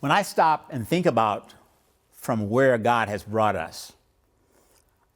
When I stop and think about from where God has brought us,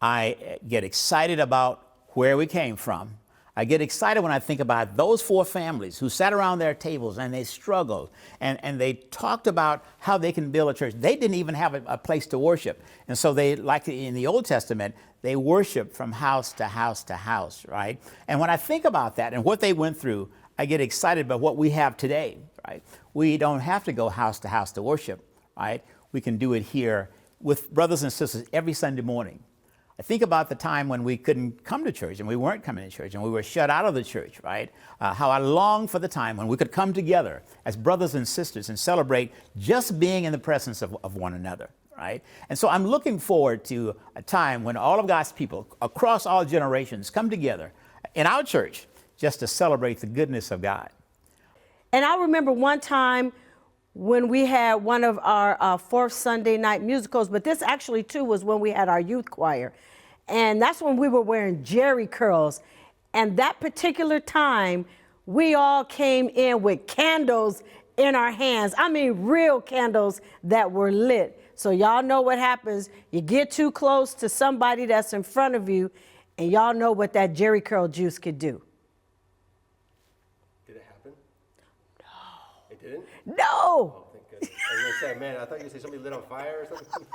I get excited about where we came from. I get excited when I think about those four families who sat around their tables and they struggled and they talked about how they can build a church. They didn't even have a place to worship. And so they, like in the Old Testament, they worshiped from house to house to house, right? And when I think about that and what they went through, I get excited about what we have today, right? We don't have to go house to worship, right? We can do it here with brothers and sisters every Sunday morning. I think about the time when we couldn't come to church and we weren't coming to church and we were shut out of the church, right? How I long for the time when we could come together as brothers and sisters and celebrate just being in the presence of one another, right? And so I'm looking forward to a time when all of God's people across all generations come together in our church just to celebrate the goodness of God. And I remember one time when we had one of our fourth Sunday night musicals, but this actually too was when we had our youth choir. And that's when we were wearing jerry curls. And that particular time, we all came in with candles in our hands. I mean, real candles that were lit. So y'all know what happens. You get too close to somebody that's in front of you, and y'all know what that jerry curl juice could do. Did it happen? No. It didn't? No! Oh, thank goodness. I was going to say, man, I thought you said somebody lit on fire or something.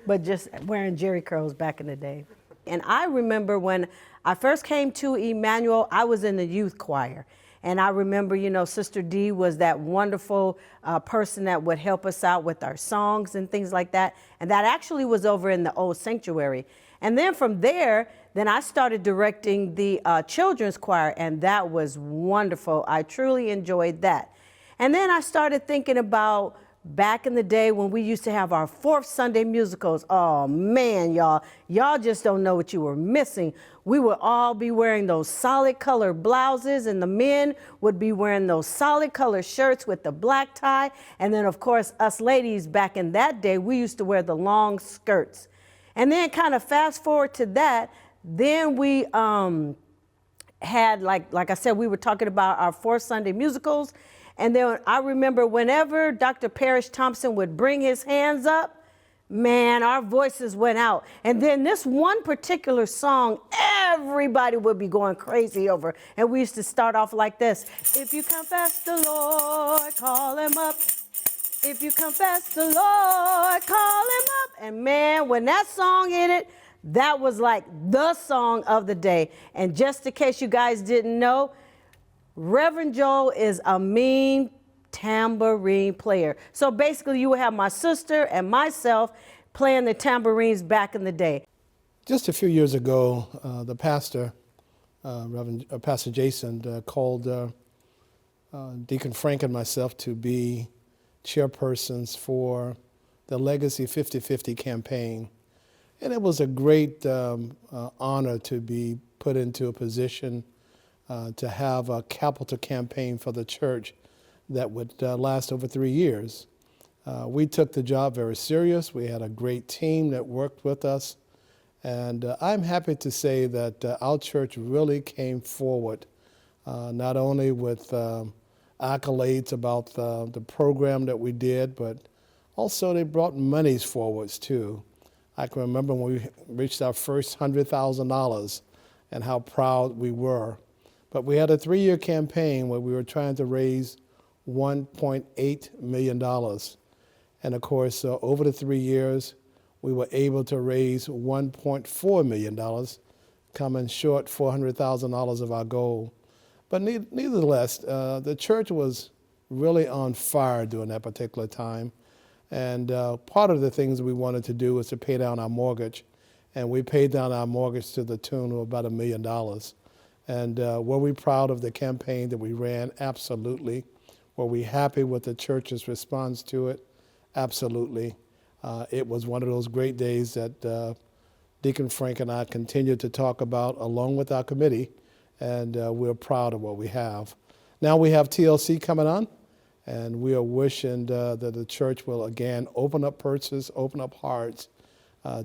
But just wearing jerry curls back in the day. And I remember when I first came to Emmanuel, I was in the youth choir. And I remember, you know, Sister D was that wonderful person that would help us out with our songs and things like that. And that actually was over in the old sanctuary. And then from there, then I started directing the children's choir, and that was wonderful. I truly enjoyed that. And then I started thinking about back in the day when we used to have our fourth Sunday musicals. Oh man, y'all just don't know what you were missing. We would all be wearing those solid color blouses, and the men would be wearing those solid color shirts with the black tie. And then of course, us ladies back in that day, we used to wear the long skirts. And then kind of fast forward to that, then we had, like I said, we were talking about our fourth Sunday musicals. And then I remember whenever Dr. Parrish Thompson would bring his hands up, man, our voices went out. And then this one particular song, everybody would be going crazy over. And we used to start off like this. If you confess the Lord, call him up. If you confess the Lord, call him up. And man, when that song hit it, that was like the song of the day. And just in case you guys didn't know, Reverend Joel is a mean tambourine player. So basically you would have my sister and myself playing the tambourines back in the day. Just a few years ago, the pastor, Pastor Jason, called Deacon Frank and myself to be chairpersons for the Legacy 50/50 campaign. And it was a great honor to be put into a position to have a capital campaign for the church that would last over 3 years. We took the job very serious. We had a great team that worked with us. And I'm happy to say that our church really came forward, not only with accolades about the program that we did, but also they brought monies forwards too. I can remember when we reached our first $100,000 and how proud we were. But we had a 3-year campaign where we were trying to raise $1.8 million. And of course, over the 3 years, we were able to raise $1.4 million, coming short $400,000 of our goal. But nevertheless, the church was really on fire during that particular time. And part of the things we wanted to do was to pay down our mortgage. And we paid down our mortgage to the tune of about $1 million. And were we proud of the campaign that we ran? Absolutely. Were we happy with the church's response to it? Absolutely. It was one of those great days that Deacon Frank and I continued to talk about along with our committee, and we're proud of what we have. Now we have TLC coming on, and we are wishing that the church will again open up purses, open up hearts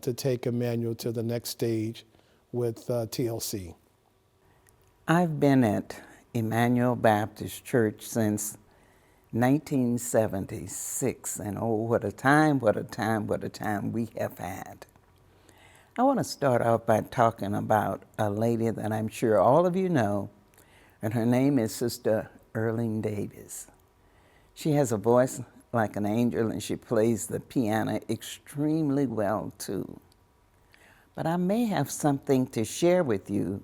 to take Emmanuel to the next stage with TLC. I've been at Emmanuel Baptist Church since 1976, and oh, what a time, what a time, what a time we have had. I want to start off by talking about a lady that I'm sure all of you know, and her name is Sister Erling Davis. She has a voice like an angel, and she plays the piano extremely well too. But I may have something to share with you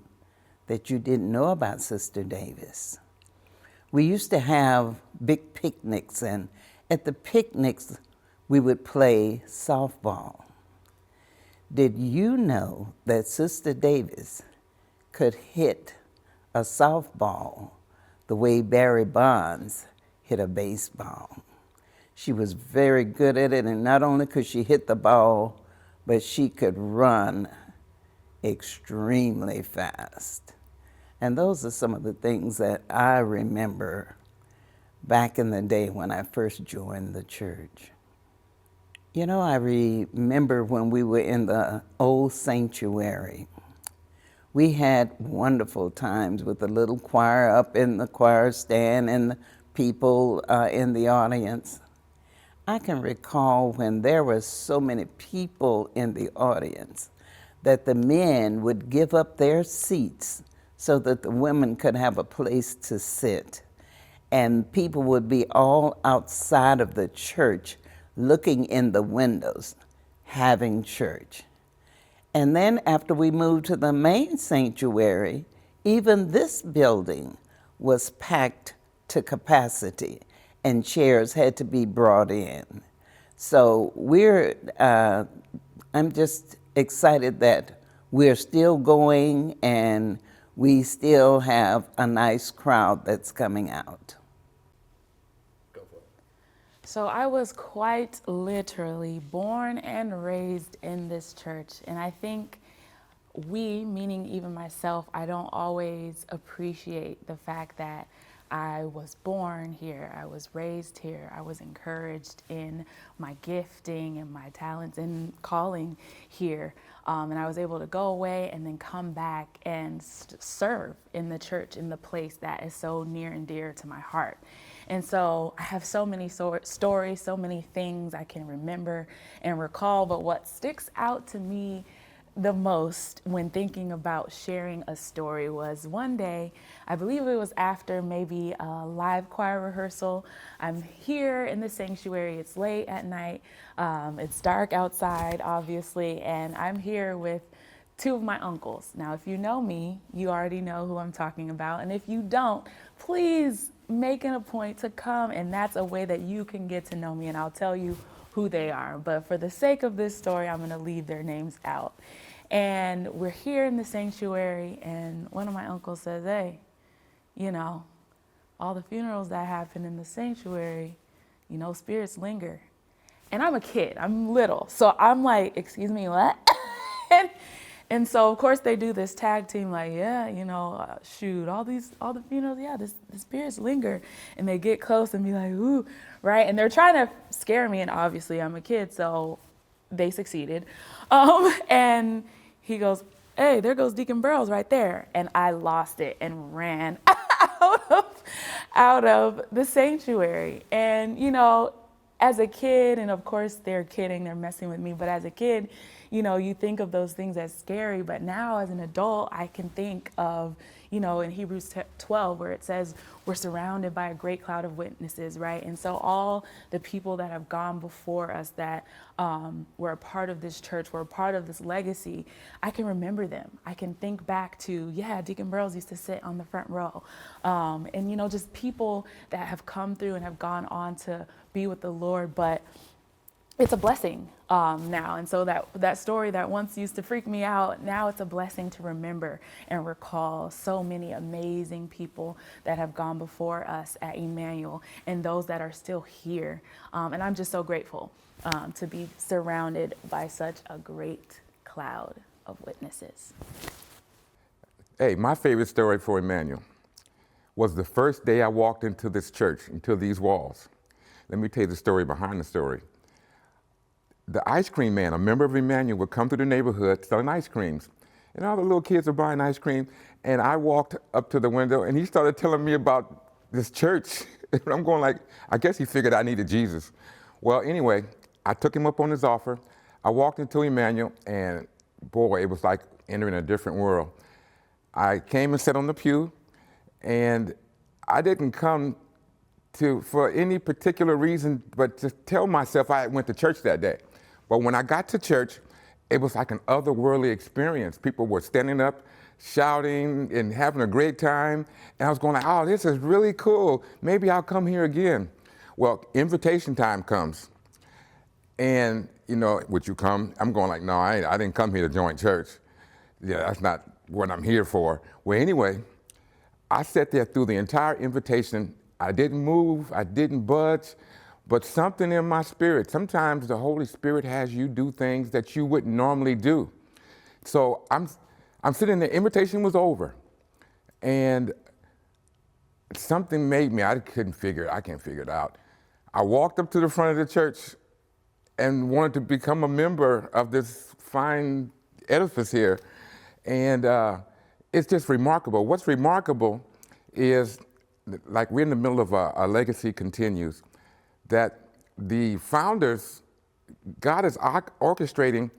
that you didn't know about Sister Davis. We used to have big picnics, and at the picnics, we would play softball. Did you know that Sister Davis could hit a softball the way Barry Bonds hit a baseball? She was very good at it, and not only could she hit the ball, but she could run extremely fast. And those are some of the things that I remember back in the day when I first joined the church. You know, I remember when we were in the old sanctuary. We had wonderful times with the little choir up in the choir stand and the people in the audience. I can recall when there were so many people in the audience that the men would give up their seats so that the women could have a place to sit. And people would be all outside of the church looking in the windows, having church. And then after we moved to the main sanctuary, even this building was packed to capacity, and chairs had to be brought in. So I'm just excited that we're still going and we still have a nice crowd that's coming out. Go for it. So I was quite literally born and raised in this church. And I think we, meaning even myself, I don't always appreciate the fact that I was born here, I was raised here, I was encouraged in my gifting and my talents and calling here. And I was able to go away and then come back and serve in the church, in the place that is so near and dear to my heart. And so I have so many stories, so many things I can remember and recall, but what sticks out to me the most when thinking about sharing a story was one day, I believe it was after maybe a live choir rehearsal. I'm here in the sanctuary, it's late at night, it's dark outside obviously, and I'm here with two of my uncles. Now if you know me, you already know who I'm talking about, and if you don't, please make it a point to come, and that's a way that you can get to know me, and I'll tell you who they are. But for the sake of this story, I'm gonna leave their names out. And we're here in the sanctuary, and one of my uncles says, hey, you know, all the funerals that happen in the sanctuary, you know, spirits linger. And I'm a kid, I'm little. So I'm like, excuse me, what? and so of course they do this tag team like, yeah, you know, shoot, all the funerals, yeah, the spirits linger. And they get close and be like, ooh, right? And they're trying to scare me, and obviously I'm a kid, so they succeeded. And he goes, hey, there goes Deacon Burrows right there. And I lost it and ran out of the sanctuary. And, you know, as a kid, and of course they're kidding, they're messing with me, but as a kid, you know, you think of those things as scary, but now as an adult, I can think of, you know, in Hebrews 12, where it says we're surrounded by a great cloud of witnesses, right? And so all the people that have gone before us that were a part of this church, were a part of this legacy, I can remember them. I can think back to, yeah, Deacon Burrows used to sit on the front row. And, you know, just people that have come through and have gone on to be with the Lord, but it's a blessing now. And so that story that once used to freak me out, now it's a blessing to remember and recall so many amazing people that have gone before us at Emmanuel and those that are still here. And I'm just so grateful to be surrounded by such a great cloud of witnesses. Hey, my favorite story for Emmanuel was the first day I walked into this church, into these walls. Let me tell you the story behind the story. The ice cream man, a member of Emmanuel, would come to the neighborhood selling ice creams. And all the little kids were buying ice cream. And I walked up to the window and he started telling me about this church. I'm going like, I guess he figured I needed Jesus. Well, anyway, I took him up on his offer. I walked into Emmanuel, and boy, it was like entering a different world. I came and sat on the pew, and I didn't come for any particular reason, but to tell myself I went to church that day. But when I got to church, it was like an otherworldly experience. People were standing up, shouting, and having a great time. And I was going like, oh, this is really cool. Maybe I'll come here again. Well, invitation time comes. And, you know, would you come? I'm going like, no, I didn't come here to join church. Yeah, that's not what I'm here for. Well, anyway, I sat there through the entire invitation. I didn't move, I didn't budge, but something in my spirit, sometimes the Holy Spirit has you do things that you wouldn't normally do. So I'm sitting there, invitation was over, and something made me, I can't figure it out. I walked up to the front of the church and wanted to become a member of this fine edifice here, and it's just remarkable. What's remarkable is, like, we're in the middle of a legacy continues, that the founders, God is orchestrating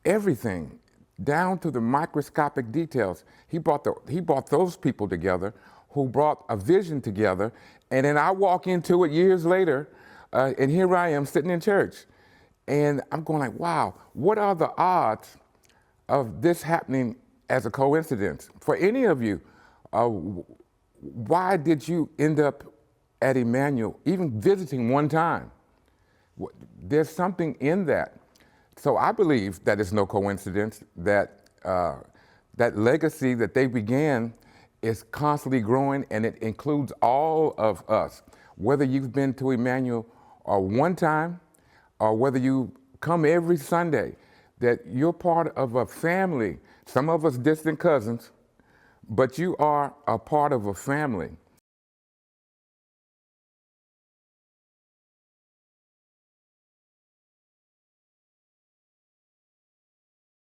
everything down to the microscopic details. He brought those people together who brought a vision together, and then I walk into it years later, and here I am sitting in church. And I'm going like, wow, what are the odds of this happening as a coincidence? For any of you, why did you end up at Emmanuel, even visiting one time? There's something in that. So I believe that it's no coincidence that that legacy that they began is constantly growing, and it includes all of us. Whether you've been to Emmanuel one time, or whether you come every Sunday, that you're part of a family. Some of us distant cousins, but you are a part of a family.